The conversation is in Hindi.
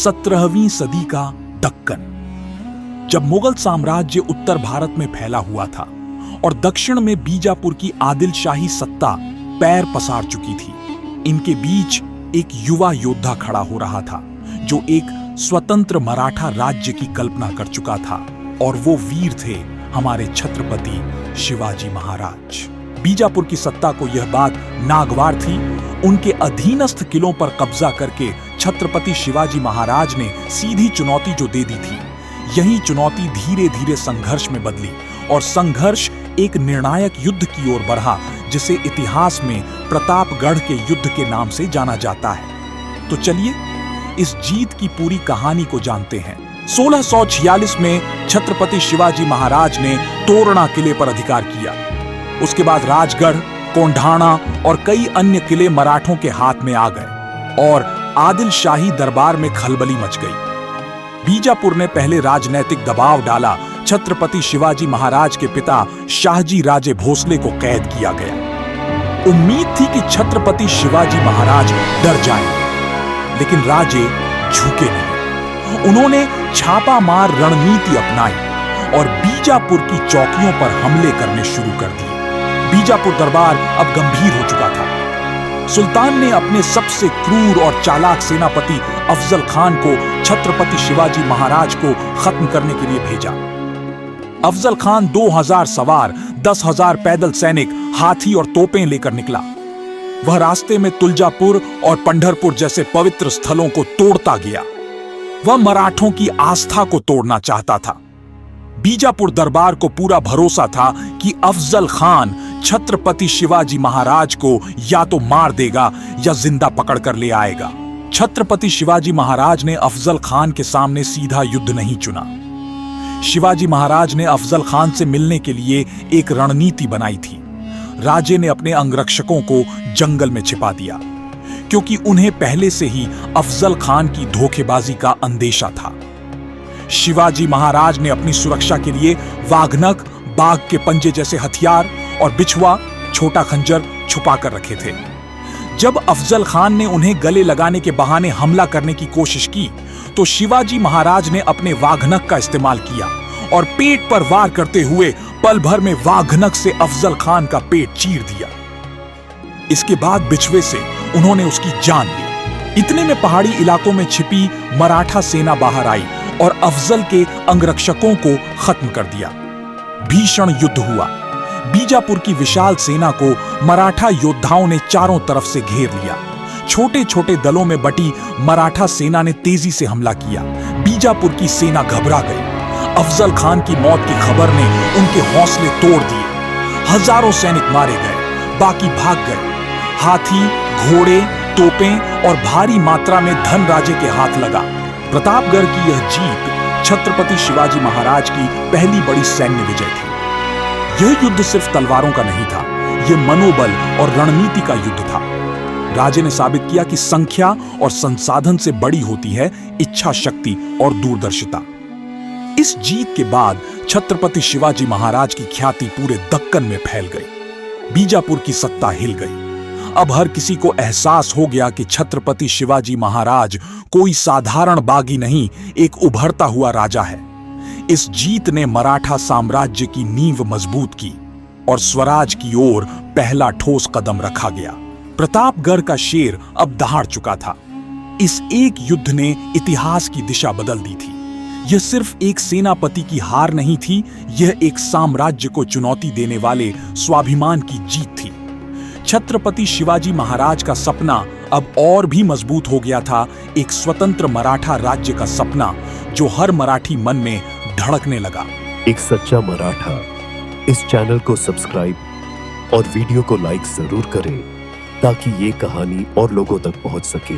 17वीं सदी का दक्कन। जब मुगल साम्राज्य उत्तर भारत में फैला हुआ था और दक्षिण में बीजापुर की आदिल शाही सत्ता पैर पसार चुकी थी, इनके बीच एक युवा योद्धा खड़ा हो रहा था जो एक स्वतंत्र मराठा राज्य की कल्पना कर चुका था, और वो वीर थे हमारे छत्रपति शिवाजी महाराज। बीजापुर की सत्ता को यह बात नागवार थी। उनके अधीनस्थ किलों पर कब्जा करके छत्रपति शिवाजी महाराज ने सीधी चुनौती जो दे दी थी, यही चुनौती धीरे धीरे संघर्ष में बदली और संघर्ष एक निर्णायक युद्ध की ओर बढ़ा, जिसे इतिहास में प्रतापगढ़ के युद्ध के नाम से जाना जाता है। तो चलिए इस जीत की पूरी कहानी को जानते हैं। 1646 में छत्रपति शिवाजी महाराज ने तोरणा किले पर अधिकार किया। उसके बाद राजगढ़, कोंढाणा और कई अन्य किले मराठों के हाथ में आ गए और आदिल शाही दरबार में खलबली मच गई। बीजापुर ने पहले राजनैतिक दबाव डाला। छत्रपति शिवाजी महाराज के पिता शाहजी राजे भोसले को कैद किया गया। उम्मीद थी कि छत्रपति शिवाजी महाराज डर जाएंगे, लेकिन राजे झुके नहीं। उन्होंने छापामार रणनीति अपनाई और बीजापुर की चौकियों पर हमले करने शुरू कर दिए। बीजापुर दरबार अब गंभीर हो चुका था। सुल्तान ने अपने सबसे क्रूर और चालाक सेनापति अफजल खान को छत्रपति शिवाजी महाराज को खत्म करने के लिए भेजा। अफजल खान 2000 सवार, 10,000 पैदल सैनिक, हाथी और तोपें लेकर निकला। वह रास्ते में तुलजापुर और पंढरपुर जैसे पवित्र स्थलों को तोड़ता गया। वह मराठों की आस्था को तोड़ना चाहता था। बीजापुर दरबार को पूरा भरोसा था कि अफजल खान छत्रपति शिवाजी महाराज को या तो मार देगा या जिंदा पकड़ कर ले आएगा। छत्रपति शिवाजी महाराज ने अफजल खान के सामने सीधा युद्ध नहीं चुना। शिवाजी महाराज ने अफजल खान से मिलने के लिए एक रणनीति बनाई थी। राजे ने अपने अंगरक्षकों को जंगल में छिपा दिया, क्योंकि उन्हें पहले से ही अफजल खान की धोखेबाजी का अंदेशा था। शिवाजी महाराज ने अपनी सुरक्षा के लिए वाघनख, बाघ के पंजे जैसे हथियार और बिछुआ, छोटा खंजर छुपा कर रखे थे। जब अफजल खान ने उन्हें गले लगाने के बहाने हमला करने की कोशिश की, तो शिवाजी महाराज ने अपने वाघनख का इस्तेमाल किया और पेट पर वार करते हुए पल भर में वाघनख से अफजल खान का पेट चीर दिया। इसके बाद बिछुए से उन्होंने उसकी जान ली। इतने में पहाड़ी इलाकों में छिपी मराठा सेना बाहर आई और अफजल के अंगरक्षकों को खत्म कर दिया। भीषण युद्ध हुआ। बीजापुर की विशाल सेना को मराठा योद्धाओं ने चारों तरफ से घेर लिया। छोटे छोटे दलों में बटी मराठा सेना ने तेजी से हमला किया। बीजापुर की सेना घबरा गई। अफजल खान की मौत की खबर ने उनके हौसले तोड़ दिए। हजारों सैनिक मारे गए, बाकी भाग गए। हाथी, घोड़े, तोपें और भारी मात्रा में धन राजे के हाथ लगा। प्रतापगढ़ की यह जीत छत्रपति शिवाजी महाराज की पहली बड़ी सैन्य विजय थी। यह युद्ध सिर्फ तलवारों का नहीं था, यह मनोबल और रणनीति का युद्ध था। राजे ने साबित किया कि संख्या और संसाधन से बड़ी होती है इच्छा शक्ति और दूरदर्शिता। इस जीत के बाद छत्रपति शिवाजी महाराज की ख्याति पूरे दक्कन में फैल गई। बीजापुर की सत्ता हिल गई। अब हर किसी को एहसास हो गया कि छत्रपति शिवाजी महाराज कोई साधारण बागी नहीं, एक उभरता हुआ राजा है। इस जीत ने मराठा साम्राज्य की नींव मजबूत की और स्वराज की ओर पहला ठोस कदम रखा गया। प्रतापगढ़ का शेर अब दहाड़ चुका था। इस एक युद्ध ने इतिहास की दिशा बदल दी थी। यह सिर्फ एक सेनापति की हार नहीं थी, यह एक साम्राज्य को चुनौती देने वाले स्वाभिमान की जीत थी। छत्रपति शिवाजी महाराज का सपना अब और भी मजबूत हो गया था, एक स्वतंत्र मराठा राज्य का सपना जो हर मराठी मन में धड़कने लगा। एक सच्चा मराठा इस चैनल को सब्सक्राइब और वीडियो को लाइक जरूर करें, ताकि ये कहानी और लोगों तक पहुंच सके।